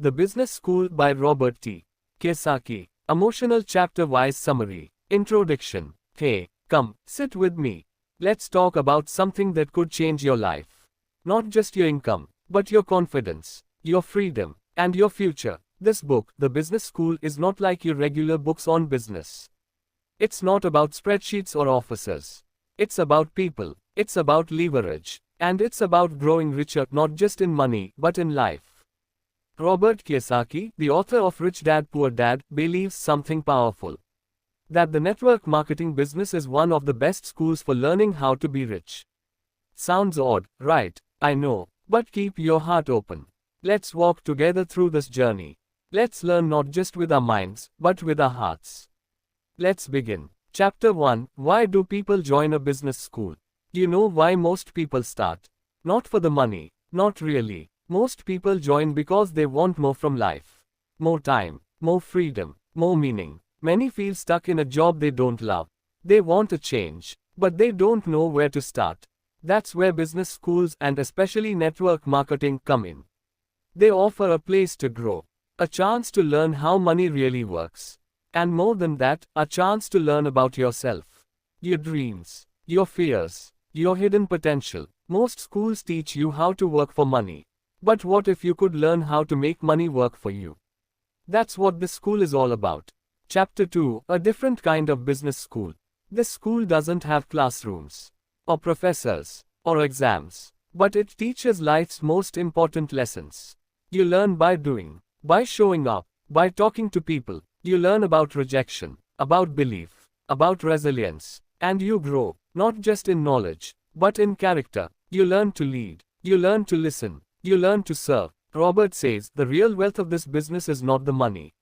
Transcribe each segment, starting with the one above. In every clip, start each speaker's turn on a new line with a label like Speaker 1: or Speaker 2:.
Speaker 1: The Business School by Robert T. Kiyosaki. Emotional chapter-wise summary. Introduction. Hey, come, sit with me. Let's talk about something that could change your life. Not just your income, but your confidence, your freedom, and your future. This book, The Business School, is not like your regular books on business. It's not about spreadsheets or officers. It's about people. It's about leverage. And it's about growing richer not just in money, but in life. Robert Kiyosaki, the author of Rich Dad Poor Dad, believes something powerful. That the network marketing business is one of the best schools for learning how to be rich. Sounds odd, right? I know, but keep your heart open. Let's walk together through this journey. Let's learn not just with our minds, but with our hearts. Let's begin. Chapter 1. Why do people join a business school? You know why most people start? Not for the money, not really. Most people join because they want more from life. More time, more freedom, more meaning. Many feel stuck in a job they don't love. They want a change, but they don't know where to start. That's where business schools and especially network marketing come in. They offer a place to grow, a chance to learn how money really works. And more than that, a chance to learn about yourself, your dreams, your fears, your hidden potential. Most schools teach you how to work for money. But what if you could learn how to make money work for you? That's what this school is all about. Chapter 2. A different kind of business school. This school doesn't have classrooms, or professors, or exams, but it teaches life's most important lessons. You learn by doing, by showing up, by talking to people. You learn about rejection, about belief, about resilience, and you grow, not just in knowledge, but in character. You learn to lead, you learn to listen, you learn to serve. Robert says the real wealth of this business is not the money.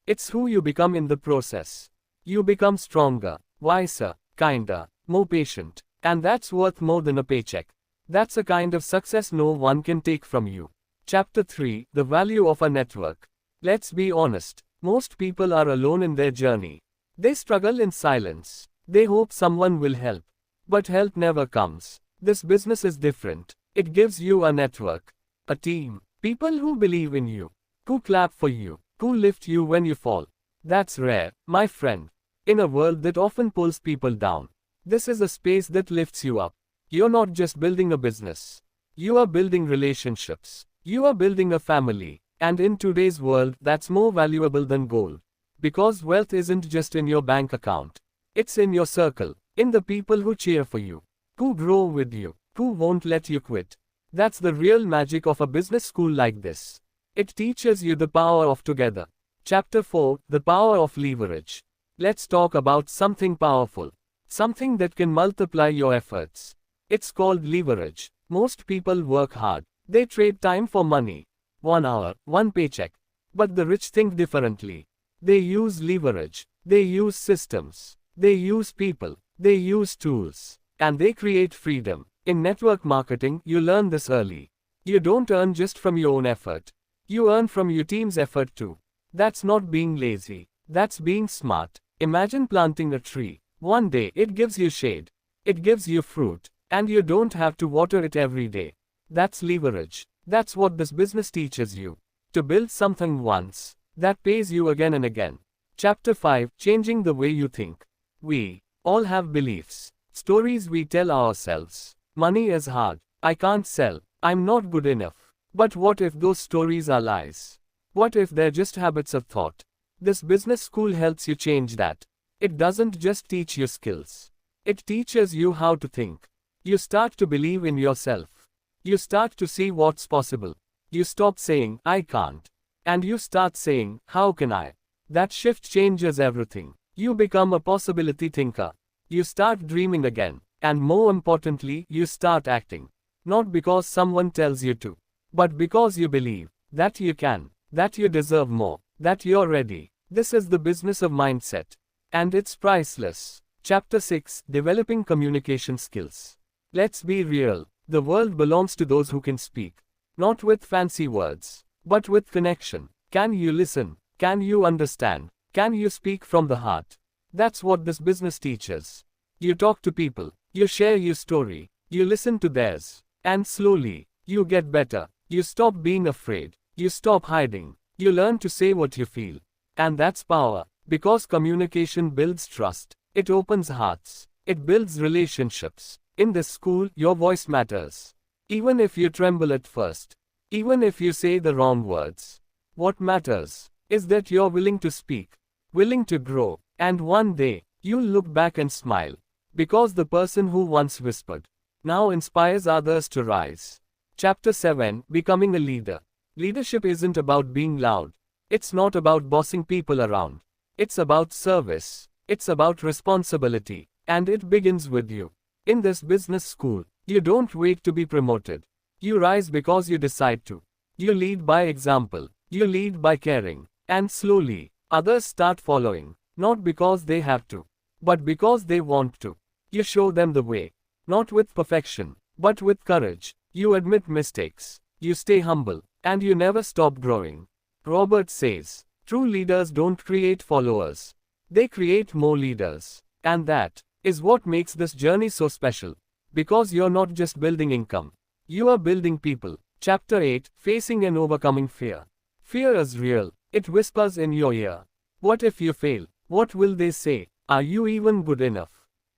Speaker 1: It's who you become in the process. You become stronger, wiser, kinder, more patient, and that's worth more than a paycheck. That's a kind of success no one can take from you. Chapter 3. The value of a network. Let's be honest. Most people are alone in their journey. They struggle in silence. They hope someone will help. But help never comes. This business is different. It gives you a network, a team, people who believe in you, who clap for you, who lift you when you fall. That's rare, my friend. In a world that often pulls people down, this is a space that lifts you up. You're not just building a business. You are building relationships. You are building a family. And in today's world, that's more valuable than gold. Because wealth isn't just in your bank account. It's in your circle, in the people who cheer for you, who grow with you, who won't let you quit. That's the real magic of a business school like this. It teaches you the power of together. Chapter 4. The power of leverage. Let's talk about something powerful. Something that can multiply your efforts. It's called leverage. Most people work hard. They trade time for money. 1 hour, 1 paycheck. But the rich think differently. They use leverage. They use systems. They use people. They use tools. And they create freedom. In network marketing, you learn this early. You don't earn just from your own effort. You earn from your team's effort too. That's not being lazy. That's being smart. Imagine planting a tree. One day it gives you shade. It gives you fruit. And you don't have to water it every day. That's leverage. That's what this business teaches you. To build something once, that pays you again and again. Chapter 5. Changing the way you think. We all have beliefs, stories we tell ourselves. Money is hard. I can't sell. I'm not good enough. But what if those stories are lies? What if they're just habits of thought? This business school helps you change that. It doesn't just teach you skills. It teaches you how to think. You start to believe in yourself. You start to see what's possible. You stop saying, I can't. And you start saying, how can I? That shift changes everything. You become a possibility thinker. You start dreaming again. And more importantly, you start acting. Not because someone tells you to, but because you believe that you can, that you deserve more, that you're ready. This is the business of mindset. And it's priceless. Chapter 6. Developing communication skills. Let's be real. The world belongs to those who can speak. Not with fancy words, but with connection. Can you listen? Can you understand? Can you speak from the heart? That's what this business teaches. You talk to people. You share your story. You listen to theirs. And slowly, you get better. You stop being afraid. You stop hiding. You learn to say what you feel. And that's power. Because communication builds trust. It opens hearts. It builds relationships. In this school, your voice matters. Even if you tremble at first. Even if you say the wrong words. What matters is that you're willing to speak. Willing to grow. And one day, you'll look back and smile. Because the person who once whispered now inspires others to rise. Chapter 7, Becoming a Leader. Leadership isn't about being loud. It's not about bossing people around. It's about service. It's about responsibility. And it begins with you. In this business school, you don't wait to be promoted. You rise because you decide to. You lead by example. You lead by caring. And slowly, others start following. Not because they have to, but because they want to. You show them the way. Not with perfection, but with courage. You admit mistakes. You stay humble. And you never stop growing. Robert says, true leaders don't create followers. They create more leaders. And that is what makes this journey so special. Because you're not just building income. You are building people. Chapter 8, Facing and Overcoming Fear. Fear is real. It whispers in your ear. What if you fail? What will they say? Are you even good enough?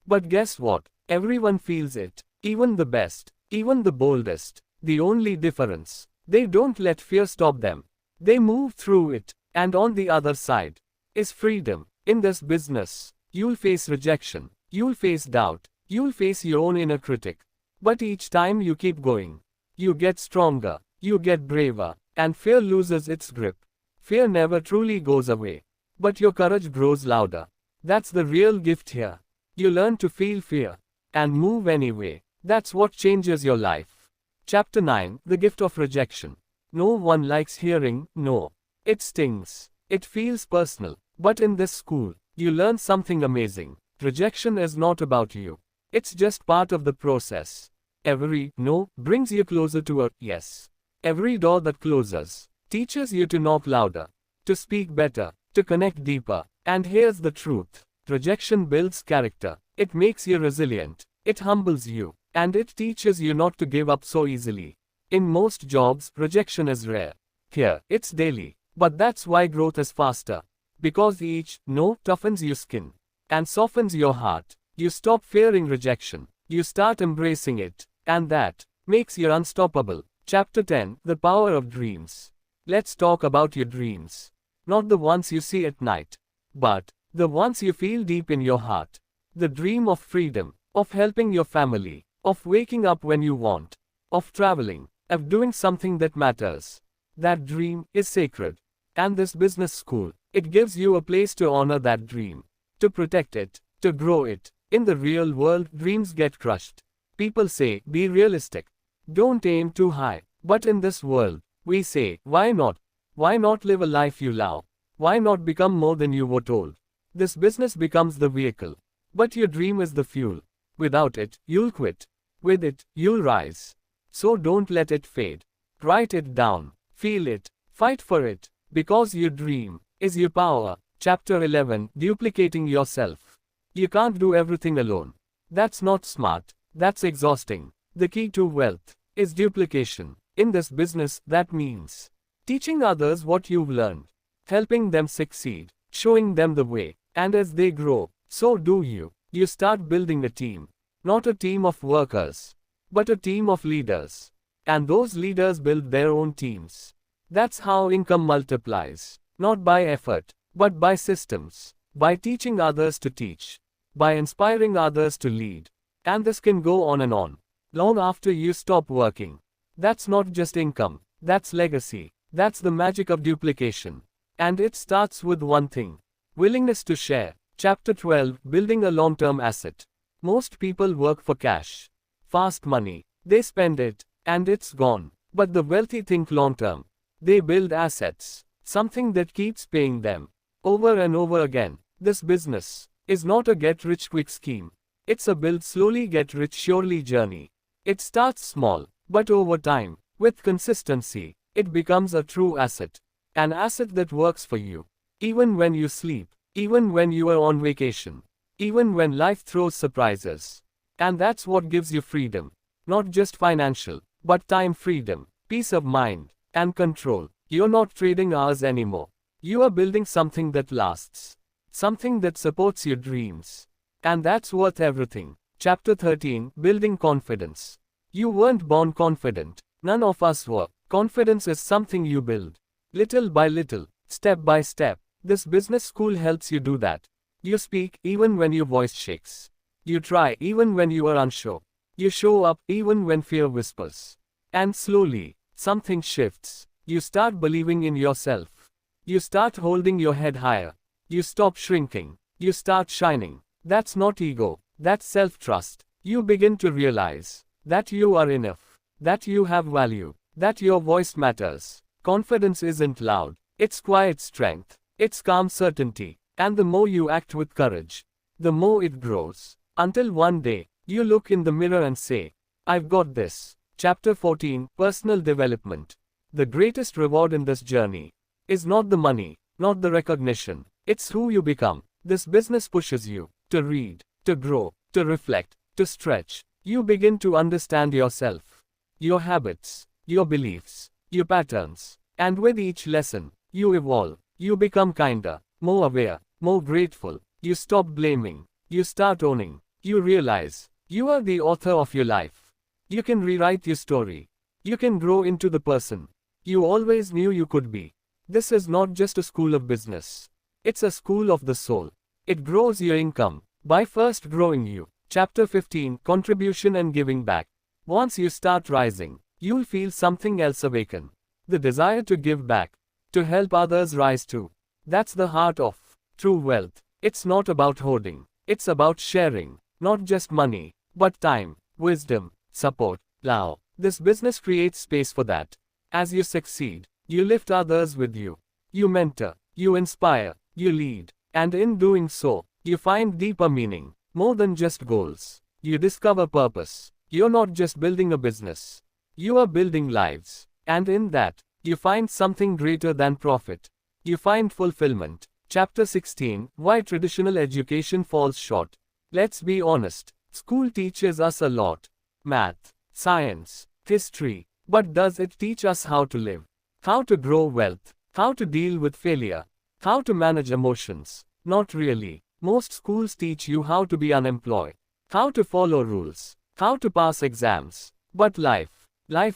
Speaker 1: But guess what? Everyone feels it. Even the best. Even the boldest. The only difference. They don't let fear stop them. They move through it. And on the other side is freedom. In this business, you'll face rejection. You'll face doubt. You'll face your own inner critic. But each time you keep going, you get stronger. You get braver. And fear loses its grip. Fear never truly goes away. But your courage grows louder. That's the real gift here. You learn to feel fear. And move anyway. That's what changes your life. Chapter 9, The Gift of Rejection. No one likes hearing no. It stings. It feels personal. But in this school, you learn something amazing. Rejection is not about you. It's just part of the process. Every no brings you closer to a yes. Every door that closes teaches you to knock louder, to speak better, to connect deeper. And here's the truth. Rejection builds character. It makes you resilient. It humbles you. And it teaches you not to give up so easily. In most jobs, rejection is rare. Here, it's daily. But that's why growth is faster. Because each no toughens your skin and softens your heart. You stop fearing rejection. You start embracing it. And that makes you unstoppable. Chapter 10, The Power of Dreams. Let's talk about your dreams. Not the ones you see at night, but the ones you feel deep in your heart. The dream of freedom, of helping your family, of waking up when you want, of traveling, of doing something that matters. That dream is sacred. And this business school, it gives you a place to honor that dream, to protect it, to grow it. In the real world, dreams get crushed. People say, be realistic. Don't aim too high. But in this world, we say, why not? Why not live a life you love? Why not become more than you were told? This business becomes the vehicle. But your dream is the fuel. Without it, you'll quit. With it, you'll rise. So don't let it fade. Write it down. Feel it. Fight for it. Because your dream is your power. Chapter 11, Duplicating Yourself. You can't do everything alone. That's not smart. That's exhausting. The key to wealth is duplication. In this business, that means teaching others what you've learned, helping them succeed, showing them the way, and as they grow, so do you. You start building a team. Not a team of workers, but a team of leaders. And those leaders build their own teams. That's how income multiplies. Not by effort, but by systems. By teaching others to teach. By inspiring others to lead. And this can go on and on. Long after you stop working. That's not just income. That's legacy. That's the magic of duplication. And it starts with one thing. Willingness to share. Chapter 12, Building a Long-Term Asset. Most people work for cash. Fast money. They spend it, and it's gone. But the wealthy think long-term. They build assets. Something that keeps paying them. Over and over again. This business is not a get-rich-quick scheme. It's a build slowly get-rich surely journey. It starts small, but over time, with consistency, it becomes a true asset. An asset that works for you. Even when you sleep. Even when you are on vacation. Even when life throws surprises. And that's what gives you freedom. Not just financial, but time freedom, peace of mind, and control. You're not trading hours anymore. You are building something that lasts. Something that supports your dreams. And that's worth everything. Chapter 13, Building Confidence. You weren't born confident. None of us were. Confidence is something you build. Little by little, step by step. This business school helps you do that. You speak even when your voice shakes. You try even when you are unsure. You show up even when fear whispers. And slowly, something shifts. You start believing in yourself. You start holding your head higher. You stop shrinking. You start shining. That's not ego. That's self-trust. You begin to realize that you are enough. That you have value. That your voice matters. Confidence isn't loud. It's quiet strength. It's calm certainty. And the more you act with courage, the more it grows. Until one day, you look in the mirror and say, I've got this. Chapter 14, Personal Development. The greatest reward in this journey is not the money, not the recognition. It's who you become. This business pushes you to read, to grow, to reflect, to stretch. You begin to understand yourself, your habits, your beliefs, your patterns. And with each lesson, you evolve. You become kinder, more aware, more grateful. You stop blaming. You start owning. You realize you are the author of your life. You can rewrite your story. You can grow into the person you always knew you could be. This is not just a school of business. It's a school of the soul. It grows your income by first growing you. Chapter 15, Contribution and Giving Back. Once you start rising, you'll feel something else awaken. The desire to give back, to help others rise too. That's the heart of true wealth. It's not about hoarding. It's about sharing. Not just money, but time, wisdom, support, love. This business creates space for that. As you succeed, you lift others with you. You mentor, you inspire, you lead. And in doing so, you find deeper meaning. More than just goals. You discover purpose. You're not just building a business. You are building lives. And in that, you find something greater than profit. You find fulfillment. Chapter 16, Why Traditional Education Falls Short. Let's be honest, school teaches us a lot. Math, science, history. But does it teach us how to live? How to grow wealth? How to deal with failure? How to manage emotions? Not really. Most schools teach you how to be unemployed. How to follow rules. How to pass exams. But life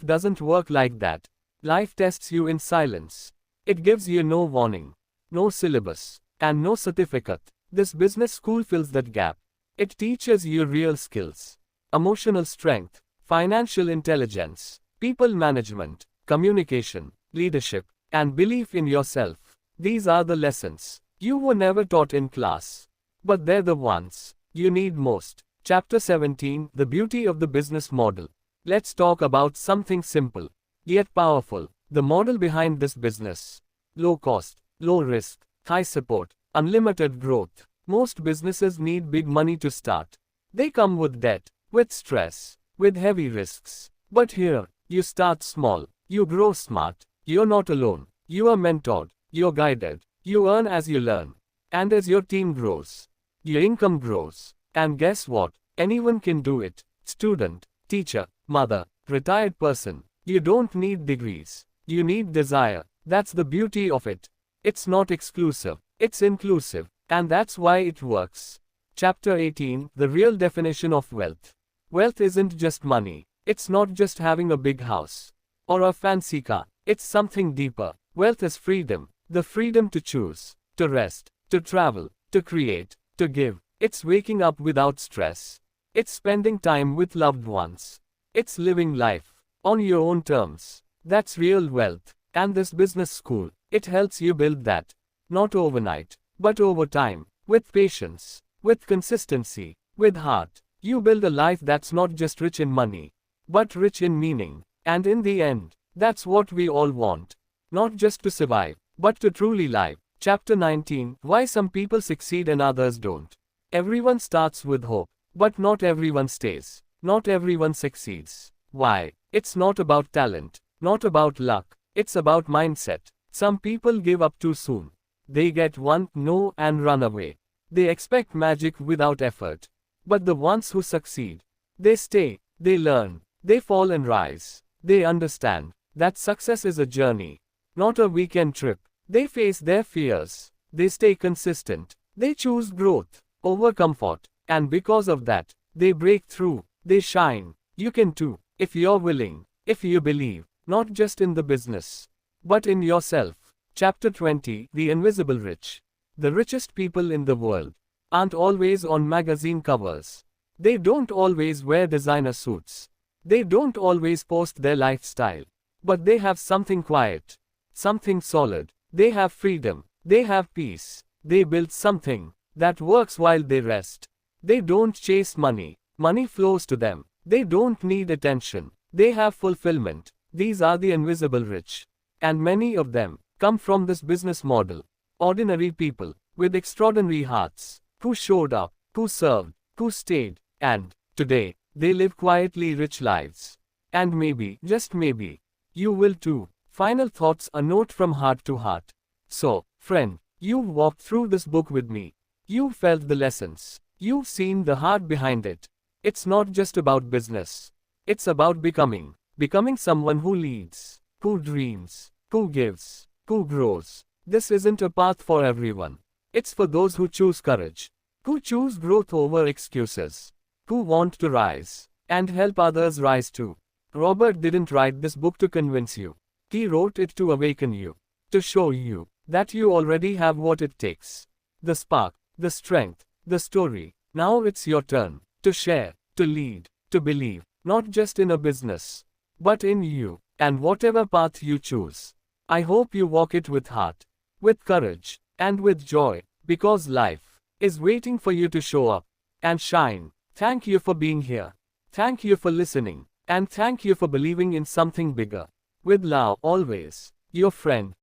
Speaker 1: doesn't work like that. Life tests you in silence. It gives you no warning, no syllabus, and no certificate. This business school fills that gap. It teaches you real skills, emotional strength, financial intelligence, people management, communication, leadership, and belief in yourself. These are the lessons you were never taught in class. But they're the ones you need most. Chapter 17, The Beauty of the Business Model. Let's talk about something simple, yet powerful. The model behind this business. Low cost, low risk, high support, unlimited growth. Most businesses need big money to start. They come with debt, with stress, with heavy risks. But here, you start small, you grow smart, you're not alone, you are mentored, you're guided, you earn as you learn. And as your team grows, your income grows. And guess what? Anyone can do it. Student, teacher, mother, retired person. You don't need degrees. You need desire. That's the beauty of it. It's not exclusive, it's inclusive. And that's why it works. Chapter 18, The Real Definition of Wealth. Wealth isn't just money. It's not just having a big house or a fancy car. It's something deeper. Wealth is freedom. The freedom to choose, to rest, to travel, to create, to give. It's waking up without stress. It's spending time with loved ones. It's living life on your own terms. That's real wealth. And this business school, it helps you build that. Not overnight, but over time, with patience, with consistency, with heart. You build a life that's not just rich in money, but rich in meaning. And in the end, that's what we all want. Not just to survive, but to truly live. Chapter 19, Why Some People Succeed and Others Don't. Everyone starts with hope, but not everyone stays. Not everyone succeeds. Why? It's not about talent, not about luck. It's about mindset. Some people give up too soon. They get one no and run away. They expect magic without effort. But the ones who succeed, they stay, they learn, they fall and rise. They understand that success is a journey, not a weekend trip. They face their fears. They stay consistent. They choose growth over comfort. And because of that, they break through. They shine. You can too, if you're willing, if you believe, not just in the business, but in yourself. Chapter 20, The Invisible Rich. The richest people in the world aren't always on magazine covers. They don't always wear designer suits. They don't always post their lifestyle. But they have something quiet, something solid. They have freedom. They have peace. They build something that works while they rest. They don't chase money. Money flows to them. They don't need attention. They have fulfillment. These are the invisible rich. And many of them come from this business model. Ordinary people with extraordinary hearts who showed up, who served, who stayed, and today they live quietly rich lives. And maybe, just maybe, you will too. Final thoughts, a note from heart to heart. So, friend, you've walked through this book with me. You've felt the lessons. You've seen the heart behind it. It's not just about business. It's about becoming someone who leads, who dreams, who gives, who grows. This isn't a path for everyone. It's for those who choose courage, who choose growth over excuses, who want to rise and help others rise too. Robert didn't write this book to convince you. He wrote it to awaken you, to show you that you already have what it takes. The spark, the strength, the story. Now it's your turn to share, to lead, to believe, not just in a business, but in you, and whatever path you choose. I hope you walk it with heart, with courage, and with joy, because life is waiting for you to show up and shine. Thank you for being here. Thank you for listening. And thank you for believing in something bigger. With love, always, your friend,